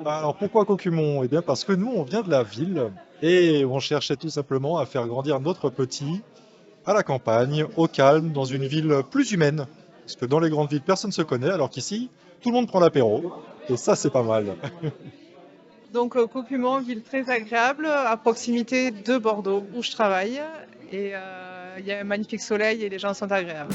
Alors pourquoi Cocumont? Eh bien parce que nous on vient de la ville et on cherchait tout simplement à faire grandir notre petit à la campagne, au calme, dans une ville plus humaine. Parce que dans les grandes villes personne ne se connaît alors qu'ici tout le monde prend l'apéro et ça c'est pas mal. Donc, Cocumont, ville très agréable, à proximité de Bordeaux, où je travaille. Et il y a un magnifique soleil et les gens sont agréables.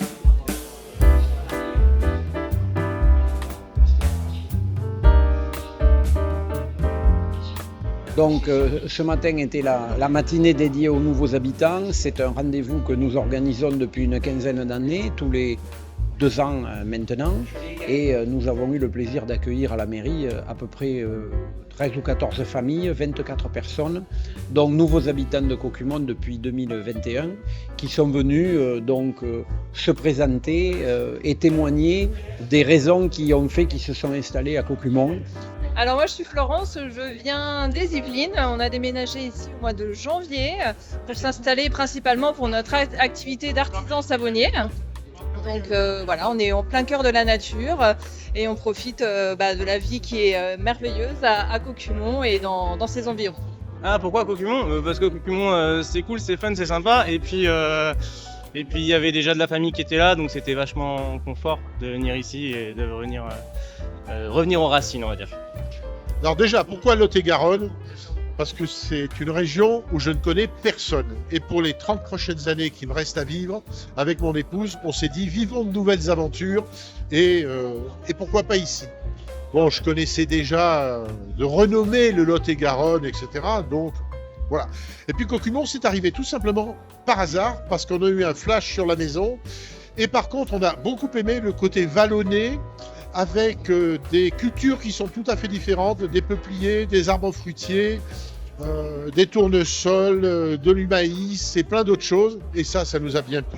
Donc ce matin était la matinée dédiée aux nouveaux habitants. C'est un rendez-vous que nous organisons depuis une quinzaine d'années, tous les 2 ans maintenant. Et nous avons eu le plaisir d'accueillir à la mairie à peu près 13 ou 14 familles, 24 personnes, donc nouveaux habitants de Cocumont depuis 2021, qui sont venus se présenter et témoigner des raisons qui ont fait qu'ils se sont installés à Cocumont. Alors moi je suis Florence, je viens des Yvelines. On a déménagé ici au mois de janvier pour s'installer principalement pour notre activité d'artisan savonnier. Donc voilà, on est en plein cœur de la nature et on profite de la vie qui est merveilleuse à Cocumont et dans ses environs. Ah, pourquoi Cocumont? Parce que Cocumont, c'est cool, c'est fun, c'est sympa. Et puis il y avait déjà de la famille qui était là, donc c'était vachement confort de venir ici et de revenir aux racines, on va dire. Alors déjà, pourquoi Lot-et-Garonne? Parce que c'est une région où je ne connais personne. Et pour les 30 prochaines années qui me restent à vivre, avec mon épouse, on s'est dit vivons de nouvelles aventures et pourquoi pas ici. Bon, je connaissais déjà de renommée le Lot-et-Garonne, etc. Donc voilà. Et puis Cocumont, c'est arrivé tout simplement par hasard, parce qu'on a eu un flash sur la maison. Et par contre, on a beaucoup aimé le côté vallonné, avec des cultures qui sont tout à fait différentes, des peupliers, des arbres fruitiers, des tournesols, de l'humaïs et plein d'autres choses. Et ça nous a bien plu.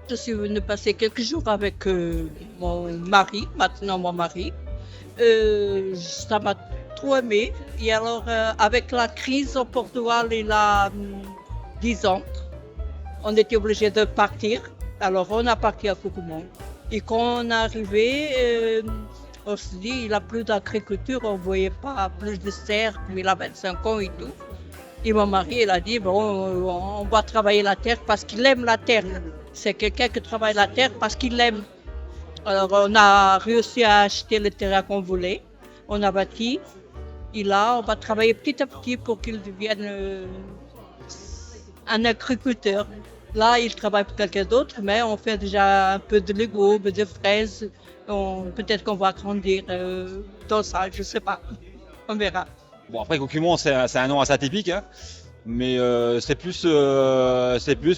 Je suis venue passer quelques jours avec mon mari, maintenant mon mari. Ça m'a trop aimé. Et alors, avec la crise au Portugal il y a 10 ans, on était obligé de partir. Alors, on a parti à Cocumont. Et quand on est arrivé, on se dit il n'y a plus d'agriculture, on ne voyait pas plus de serre, puis il a 25 ans et tout. Et mon mari, il a dit bon, on va travailler la terre parce qu'il aime la terre. C'est quelqu'un qui travaille la terre parce qu'il l'aime. Alors on a réussi à acheter le terrain qu'on voulait, on a bâti. Et là, on va travailler petit à petit pour qu'il devienne un agriculteur. Là, il travaille pour quelqu'un d'autre, mais on fait déjà un peu de légumes, de fraises. Peut-être qu'on va grandir dans ça, je ne sais pas. On verra. Bon, après, Cocumont, c'est un nom assez atypique, hein, mais c'est plus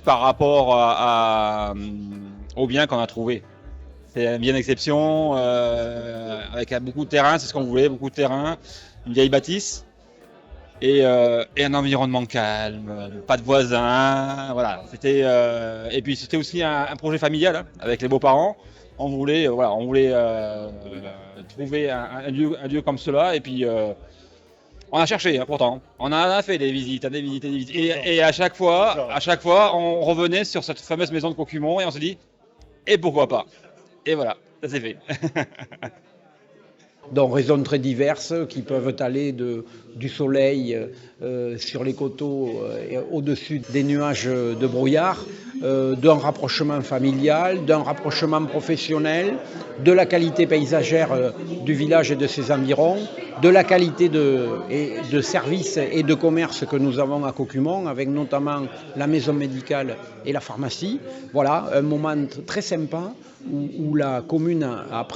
par rapport au bien qu'on a trouvé. C'est une bien d'exception, avec beaucoup de terrain, c'est ce qu'on voulait, beaucoup de terrain, une vieille bâtisse. Et un environnement calme, pas de voisins, voilà. Et puis c'était aussi un projet familial, hein, avec les beaux-parents. On voulait trouver un lieu comme cela. Et puis on a cherché, hein, pourtant. On a fait des visites, des visites, des visites. Et à chaque fois, on revenait sur cette fameuse maison de Cocumont et on se dit, et pourquoi pas? Et voilà, ça s'est fait. Donc raisons très diverses qui peuvent aller du soleil sur les coteaux et au-dessus des nuages de brouillard, d'un rapprochement familial, d'un rapprochement professionnel, de la qualité paysagère du village et de ses environs, de la qualité de services et de commerce que nous avons à Cocumont, avec notamment la maison médicale et la pharmacie. Voilà, un moment très sympa où la commune a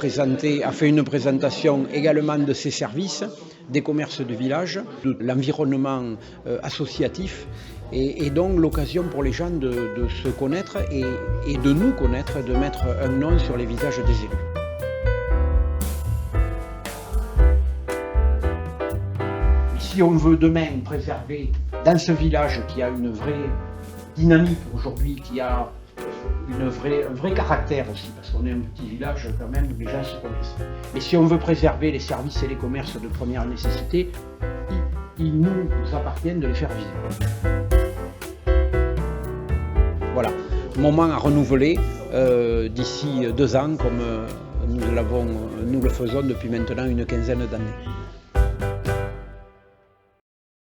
fait une présentation également de ses services, des commerces du village, de l'environnement associatif et donc l'occasion pour les gens de se connaître et de nous connaître, de mettre un nom sur les visages des élus. Si on veut demain préserver dans ce village qui a une vraie dynamique aujourd'hui, qui a un vrai caractère aussi, parce qu'on est un petit village quand même où les gens se connaissent. Mais si on veut préserver les services et les commerces de première nécessité, il nous appartient de les faire vivre. Voilà, moment à renouveler d'ici 2 ans comme nous le faisons depuis maintenant une quinzaine d'années.